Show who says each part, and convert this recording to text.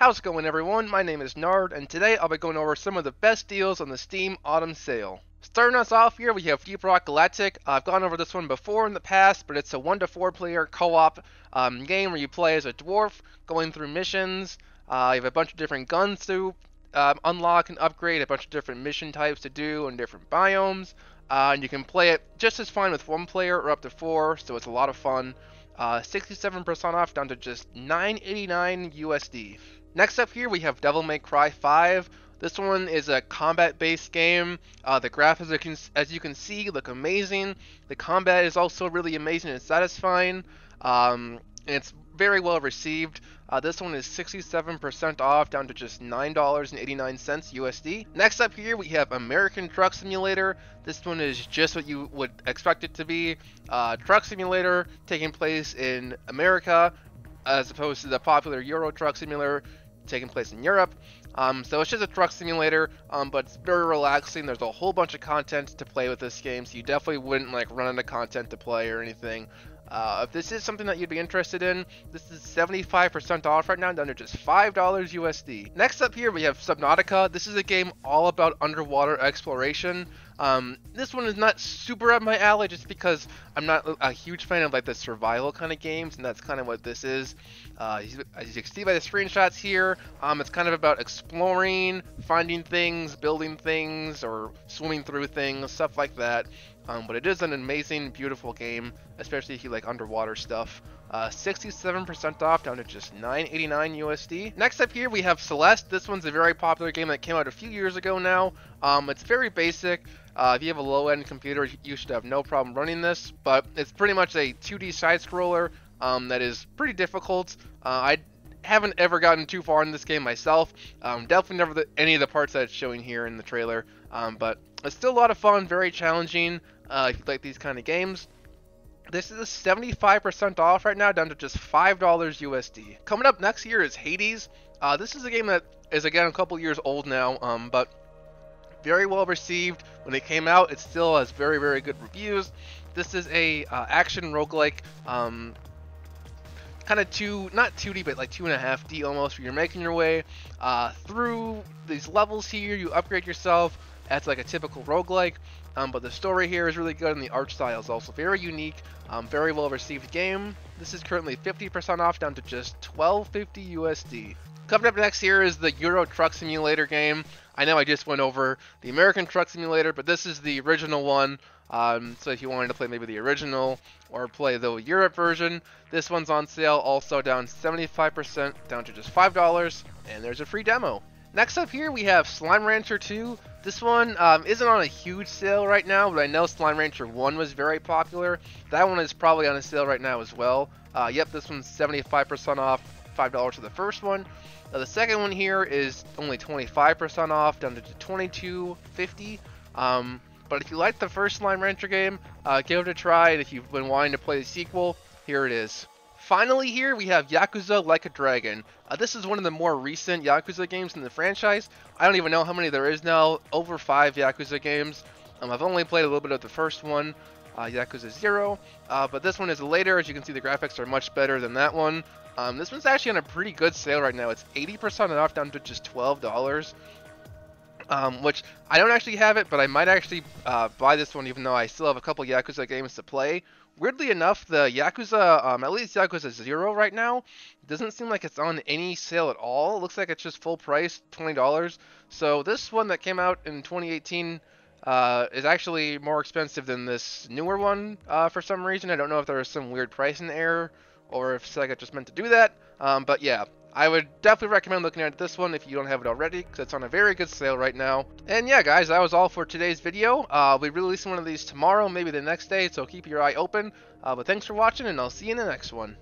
Speaker 1: How's it going, everyone? My name is Nard, and today I'll be going over some of the best deals on the Steam Autumn Sale. Starting us off here, we have Deep Rock Galactic. I've gone over this one before in the past, but it's a 1 to 4 player co-op game where you play as a dwarf, going through missions. You have a bunch of different guns to unlock and upgrade, a bunch of different mission types to do, and different biomes. And you can play it just as fine with 1 player or up to 4, so it's a lot of fun. 67% off, down to just $9.89 USD. Next up here, we have Devil May Cry 5. This one is a combat-based game. The graphics, as you can see, look amazing. The combat is also really amazing and satisfying. And it's very well received. This one is 67% off, down to just $9.89 USD. Next up here, we have American Truck Simulator. This one is just what you would expect it to be. Truck simulator taking place in America, as opposed to the popular Euro Truck Simulator taking place in Europe. So it's just a truck simulator, but it's very relaxing. There's a whole bunch of content to play with this game, so you definitely wouldn't like run out of content to play or anything. If this is something that you'd be interested in, this is 75% off right now, down to just $5 USD. Next up here, we have Subnautica. This is a game all about underwater exploration. This one is not super up my alley just because I'm not a huge fan of like the survival kind of games, and that's kind of what this is. As you can see by the screenshots here, it's kind of about exploring, finding things, building things, or swimming through things, stuff like that. But it is an amazing, beautiful game, especially if you like underwater stuff. 67% off, down to just $9.89 USD. Next up here, we have Celeste. This one's a very popular game that came out a few years ago now. It's very basic. If you have a low-end computer, you should have no problem running this, but it's pretty much a 2D side-scroller that is pretty difficult. I haven't ever gotten too far in this game myself. Definitely never any of the parts that it's showing here in the trailer, but it's still a lot of fun, very challenging if you like these kind of games. This is 75% off right now, down to just $5 USD. Coming up next here is Hades. This is a game that is, again, a couple years old now, but very well received. When it came out, it still has very, very good reviews. This is a action roguelike, kind of not 2D, but like 2.5D almost, where you're making your way through these levels here. You upgrade yourself as like a typical roguelike, but the story here is really good, and the art style is also very unique. Very well received game. This is currently 50% off, down to just $12.50 USD. Coming up next here is the Euro Truck Simulator game. I know I just went over the American Truck Simulator, but this is the original one. So if you wanted to play maybe the original or play the Europe version, this one's on sale, also down 75%, down to just $5, and there's a free demo. Next up here, we have Slime Rancher 2. This one isn't on a huge sale right now, but I know Slime Rancher 1 was very popular. That one is probably on a sale right now as well. Yep, this one's 75% off, $5 for the first one. Now, the second one here is only 25% off, down to $22.50. But if you like the first Slime Rancher game, give it a try, and if you've been wanting to play the sequel, here it is. Finally here, we have Yakuza Like a Dragon. This is one of the more recent Yakuza games in the franchise. I don't even know how many there is now, over 5 Yakuza games. I've only played a little bit of the first one, Yakuza 0, but this one is later. As you can see, the graphics are much better than that one. This one's actually on a pretty good sale right now. It's 80% off, down to just $12. Which I don't actually have it, but I might actually buy this one, even though I still have a couple Yakuza games to play. Weirdly enough, the Yakuza, at least Yakuza 0 right now, doesn't seem like it's on any sale at all. It looks like it's just full price, $20. So this one that came out in 2018 is actually more expensive than this newer one for some reason. I don't know if there was some weird pricing error or if Sega just meant to do that. But yeah, I would definitely recommend looking at this one if you don't have it already, because it's on a very good sale right now. And yeah, guys, that was all for today's video. We'll be releasing one of these tomorrow, maybe the next day, so keep your eye open. But thanks for watching, and I'll see you in the next one.